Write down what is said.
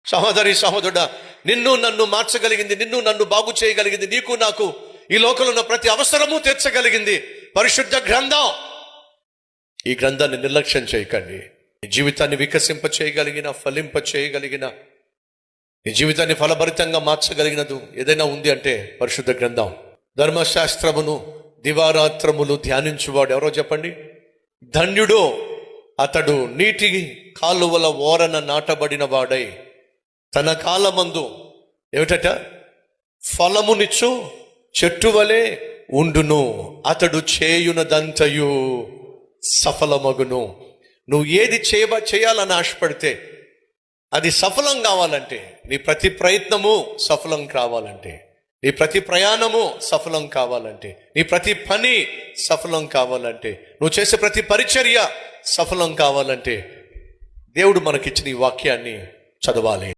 సహోదరి సహోదరుడా, నిన్ను నన్ను మార్చగలిగింది, నిన్ను నన్ను బాగు చేయగలిగింది, నీకు నాకు ఈ లోకంలో ఉన్న ప్రతి అవసరము తీర్చగలిగింది పరిశుద్ధ గ్రంథం. ఈ గ్రంథాన్ని నిర్లక్ష్యం చేయకండి. నీ జీవితాన్ని వికసింప చేయగలిగిన, ఫలింప చేయగలిగిన, నీ జీవితాన్ని ఫలభరితంగా మార్చగలిగినది ఏదైనా ఉంది అంటే పరిశుద్ధ గ్రంథం. ధర్మశాస్త్రమును దివారాత్రములు ధ్యానించువాడు ఎవరో చెప్పండి. ధన్యుడు అతడు నీటి కాలువల ఓరన నాటబడిన వాడై తన కాలమందు ఏమిటట ఫలమునిచ్చు చెట్టు వలె ఉండును, అతడు చేయునదంతయు సఫలమగును. నువ్వు ఏది చేయాలని ఆశపడితే అది సఫలం కావాలంటే, నీ ప్రతి ప్రయత్నము సఫలం కావాలంటే, నీ ప్రతి ప్రయాణము సఫలం కావాలంటే, నీ ప్రతి పని సఫలం కావాలంటే, నువ్వు చేసే ప్రతి పరిచర్య సఫలం కావాలంటే దేవుడు మనకిచ్చిన ఈ వాక్యాన్ని చదవాలి.